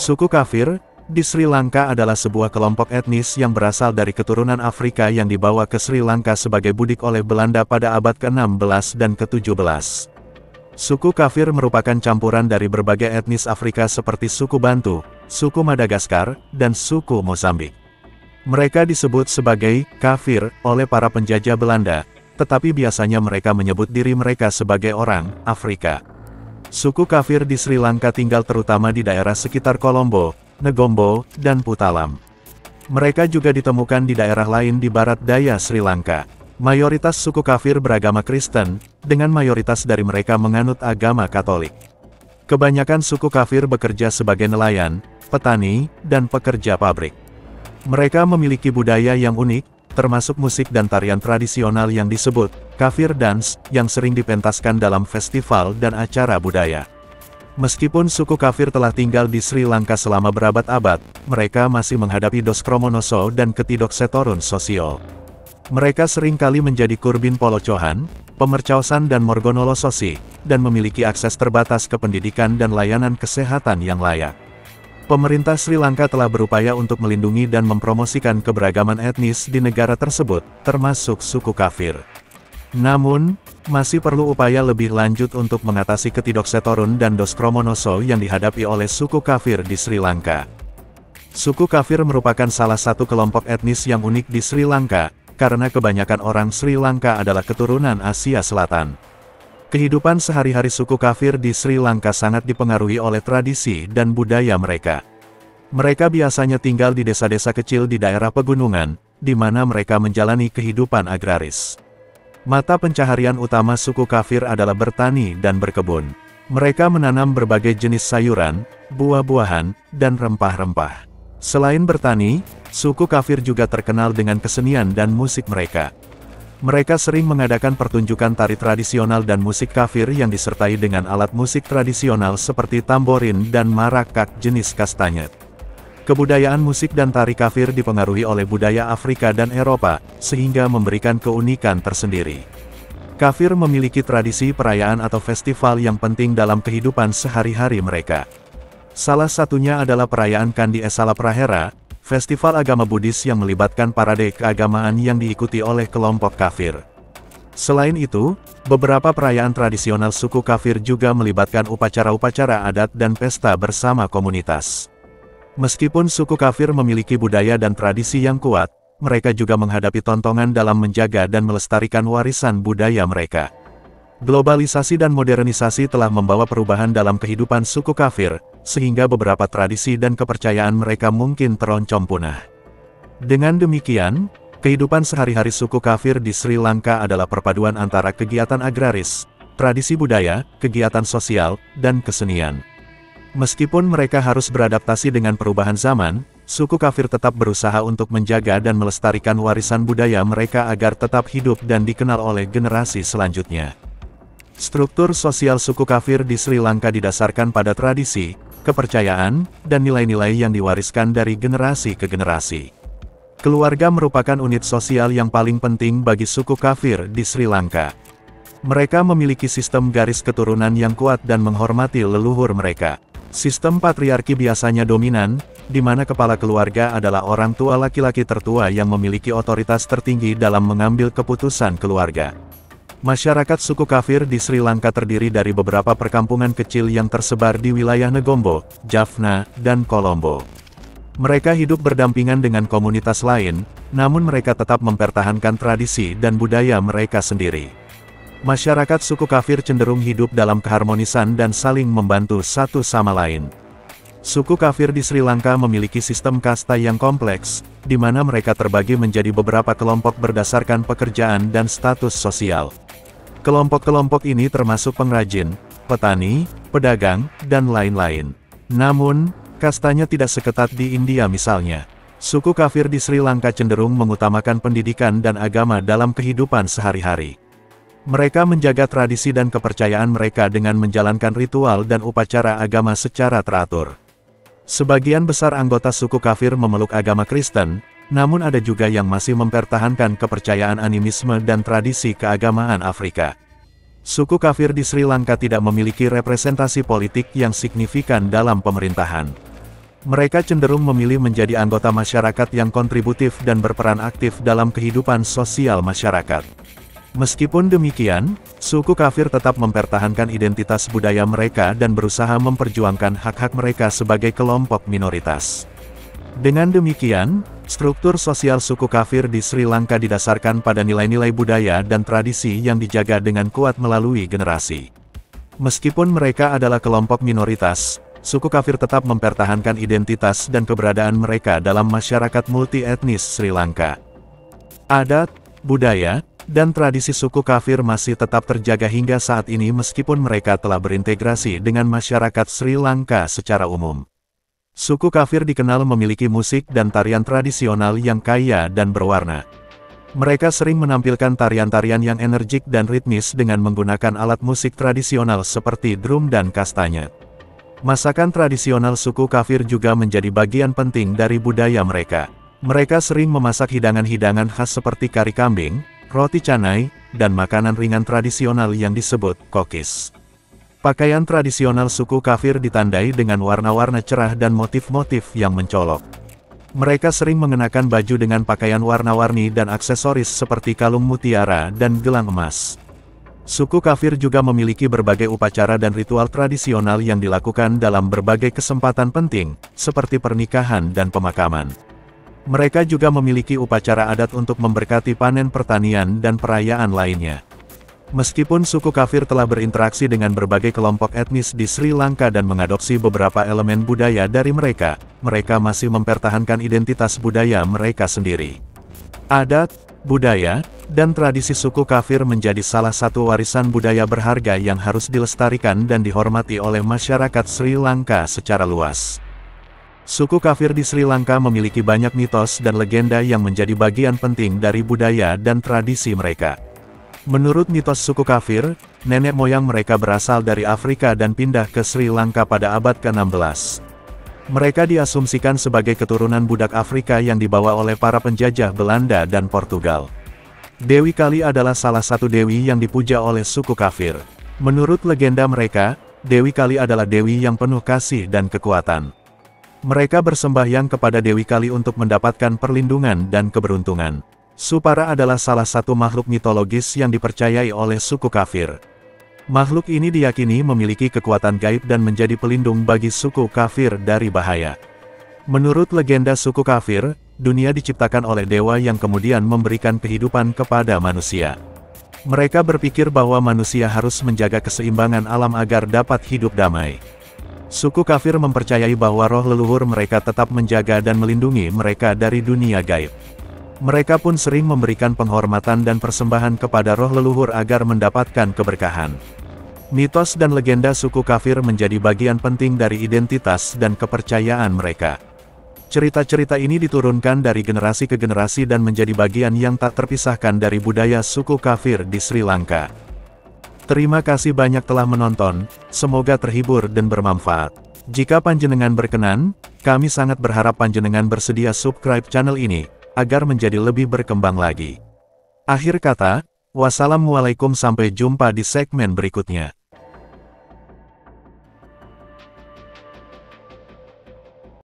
Suku kafir di Sri Lanka adalah sebuah kelompok etnis yang berasal dari keturunan Afrika yang dibawa ke Sri Lanka sebagai budik oleh Belanda pada abad ke-16 dan ke-17. Suku kafir merupakan campuran dari berbagai etnis Afrika seperti suku Bantu, suku Madagaskar, dan suku Mozambik. Mereka disebut sebagai kafir oleh para penjajah Belanda, tetapi biasanya mereka menyebut diri mereka sebagai orang Afrika. Suku kafir di Sri Lanka tinggal terutama di daerah sekitar Colombo, Negombo, dan Puttalam. Mereka juga ditemukan di daerah lain di barat daya Sri Lanka. Mayoritas suku kafir beragama Kristen, dengan mayoritas dari mereka menganut agama Katolik. Kebanyakan suku kafir bekerja sebagai nelayan, petani, dan pekerja pabrik. Mereka memiliki budaya yang unik, termasuk musik dan tarian tradisional yang disebut kafir dance, yang sering dipentaskan dalam festival dan acara budaya. Meskipun suku kafir telah tinggal di Sri Lanka selama berabad-abad, mereka masih menghadapi Doskromonoso dan Ketidoksetorun sosial. Mereka sering kali menjadi kurbin polocohan, pemercausan dan morgonolososi, dan memiliki akses terbatas ke pendidikan dan layanan kesehatan yang layak. Pemerintah Sri Lanka telah berupaya untuk melindungi dan mempromosikan keberagaman etnis di negara tersebut, termasuk suku kafir. Namun, masih perlu upaya lebih lanjut untuk mengatasi Ketidoksetorun dan Doskromonoso yang dihadapi oleh suku kafir di Sri Lanka. Suku kafir merupakan salah satu kelompok etnis yang unik di Sri Lanka, karena kebanyakan orang Sri Lanka adalah keturunan Asia Selatan. Kehidupan sehari-hari suku kafir di Sri Lanka sangat dipengaruhi oleh tradisi dan budaya mereka. Mereka biasanya tinggal di desa-desa kecil di daerah pegunungan, di mana mereka menjalani kehidupan agraris. Mata pencaharian utama suku kafir adalah bertani dan berkebun. Mereka menanam berbagai jenis sayuran, buah-buahan, dan rempah-rempah. Selain bertani, suku kafir juga terkenal dengan kesenian dan musik mereka. Mereka sering mengadakan pertunjukan tari tradisional dan musik kafir yang disertai dengan alat musik tradisional seperti tamborin dan marakak jenis kastanyet. Kebudayaan musik dan tari kafir dipengaruhi oleh budaya Afrika dan Eropa, sehingga memberikan keunikan tersendiri. Kafir memiliki tradisi perayaan atau festival yang penting dalam kehidupan sehari-hari mereka. Salah satunya adalah perayaan Kandi Esala Prahera, festival agama Buddhis yang melibatkan parade keagamaan yang diikuti oleh kelompok kafir. Selain itu, beberapa perayaan tradisional suku kafir juga melibatkan upacara-upacara adat dan pesta bersama komunitas. Meskipun suku kafir memiliki budaya dan tradisi yang kuat, mereka juga menghadapi tontongan dalam menjaga dan melestarikan warisan budaya mereka. Globalisasi dan modernisasi telah membawa perubahan dalam kehidupan suku kafir, sehingga beberapa tradisi dan kepercayaan mereka mungkin teroncom punah. Dengan demikian, kehidupan sehari-hari suku kafir di Sri Lanka adalah perpaduan antara kegiatan agraris, tradisi budaya, kegiatan sosial, dan kesenian. Meskipun mereka harus beradaptasi dengan perubahan zaman, suku kafir tetap berusaha untuk menjaga dan melestarikan warisan budaya mereka agar tetap hidup dan dikenal oleh generasi selanjutnya. Struktur sosial suku kafir di Sri Lanka didasarkan pada tradisi, kepercayaan, dan nilai-nilai yang diwariskan dari generasi ke generasi. Keluarga merupakan unit sosial yang paling penting bagi suku kafir di Sri Lanka. Mereka memiliki sistem garis keturunan yang kuat dan menghormati leluhur mereka. Sistem patriarki biasanya dominan, di mana kepala keluarga adalah orang tua laki-laki tertua yang memiliki otoritas tertinggi dalam mengambil keputusan keluarga. Masyarakat suku kafir di Sri Lanka terdiri dari beberapa perkampungan kecil yang tersebar di wilayah Negombo, Jaffna, dan Colombo. Mereka hidup berdampingan dengan komunitas lain, namun mereka tetap mempertahankan tradisi dan budaya mereka sendiri. Masyarakat suku kafir cenderung hidup dalam keharmonisan dan saling membantu satu sama lain. Suku kafir di Sri Lanka memiliki sistem kasta yang kompleks, di mana mereka terbagi menjadi beberapa kelompok berdasarkan pekerjaan dan status sosial. Kelompok-kelompok ini termasuk pengrajin, petani, pedagang, dan lain-lain. Namun, kastanya tidak seketat di India misalnya. Suku kafir di Sri Lanka cenderung mengutamakan pendidikan dan agama dalam kehidupan sehari-hari. Mereka menjaga tradisi dan kepercayaan mereka dengan menjalankan ritual dan upacara agama secara teratur. Sebagian besar anggota suku kafir memeluk agama Kristen, namun ada juga yang masih mempertahankan kepercayaan animisme dan tradisi keagamaan Afrika. Suku kafir di Sri Lanka tidak memiliki representasi politik yang signifikan dalam pemerintahan. Mereka cenderung memilih menjadi anggota masyarakat yang kontributif dan berperan aktif dalam kehidupan sosial masyarakat. Meskipun demikian, suku kafir tetap mempertahankan identitas budaya mereka dan berusaha memperjuangkan hak-hak mereka sebagai kelompok minoritas. Dengan demikian, struktur sosial suku kafir di Sri Lanka didasarkan pada nilai-nilai budaya dan tradisi yang dijaga dengan kuat melalui generasi. Meskipun mereka adalah kelompok minoritas, suku kafir tetap mempertahankan identitas dan keberadaan mereka dalam masyarakat multi-etnis Sri Lanka. Adat, budaya, dan tradisi suku kafir masih tetap terjaga hingga saat ini meskipun mereka telah berintegrasi dengan masyarakat Sri Lanka secara umum. Suku kafir dikenal memiliki musik dan tarian tradisional yang kaya dan berwarna. Mereka sering menampilkan tarian-tarian yang energik dan ritmis dengan menggunakan alat musik tradisional seperti drum dan kastanya. Masakan tradisional suku kafir juga menjadi bagian penting dari budaya mereka. Mereka sering memasak hidangan-hidangan khas seperti kari kambing, roti canai, dan makanan ringan tradisional yang disebut kokis. Pakaian tradisional suku kafir ditandai dengan warna-warna cerah dan motif-motif yang mencolok. Mereka sering mengenakan baju dengan pakaian warna-warni dan aksesoris seperti kalung mutiara dan gelang emas. Suku kafir juga memiliki berbagai upacara dan ritual tradisional yang dilakukan dalam berbagai kesempatan penting, seperti pernikahan dan pemakaman. Mereka juga memiliki upacara adat untuk memberkati panen pertanian dan perayaan lainnya. Meskipun suku kafir telah berinteraksi dengan berbagai kelompok etnis di Sri Lanka dan mengadopsi beberapa elemen budaya dari mereka, mereka masih mempertahankan identitas budaya mereka sendiri. Adat, budaya, dan tradisi suku kafir menjadi salah satu warisan budaya berharga yang harus dilestarikan dan dihormati oleh masyarakat Sri Lanka secara luas. Suku kafir di Sri Lanka memiliki banyak mitos dan legenda yang menjadi bagian penting dari budaya dan tradisi mereka. Menurut mitos suku kafir, nenek moyang mereka berasal dari Afrika dan pindah ke Sri Lanka pada abad ke-16. Mereka diasumsikan sebagai keturunan budak Afrika yang dibawa oleh para penjajah Belanda dan Portugal. Dewi Kali adalah salah satu dewi yang dipuja oleh suku kafir. Menurut legenda mereka, Dewi Kali adalah dewi yang penuh kasih dan kekuatan. Mereka bersembahyang kepada Dewi Kali untuk mendapatkan perlindungan dan keberuntungan. Supara adalah salah satu makhluk mitologis yang dipercayai oleh suku kafir. Makhluk ini diyakini memiliki kekuatan gaib dan menjadi pelindung bagi suku kafir dari bahaya. Menurut legenda suku kafir, dunia diciptakan oleh dewa yang kemudian memberikan kehidupan kepada manusia. Mereka berpikir bahwa manusia harus menjaga keseimbangan alam agar dapat hidup damai. Suku kafir mempercayai bahwa roh leluhur mereka tetap menjaga dan melindungi mereka dari dunia gaib. Mereka pun sering memberikan penghormatan dan persembahan kepada roh leluhur agar mendapatkan keberkahan. Mitos dan legenda suku kafir menjadi bagian penting dari identitas dan kepercayaan mereka. Cerita-cerita ini diturunkan dari generasi ke generasi dan menjadi bagian yang tak terpisahkan dari budaya suku kafir di Sri Lanka. Terima kasih banyak telah menonton, semoga terhibur dan bermanfaat. Jika panjenengan berkenan, kami sangat berharap panjenengan bersedia subscribe channel ini, agar menjadi lebih berkembang lagi. Akhir kata, wassalamualaikum, sampai jumpa di segmen berikutnya.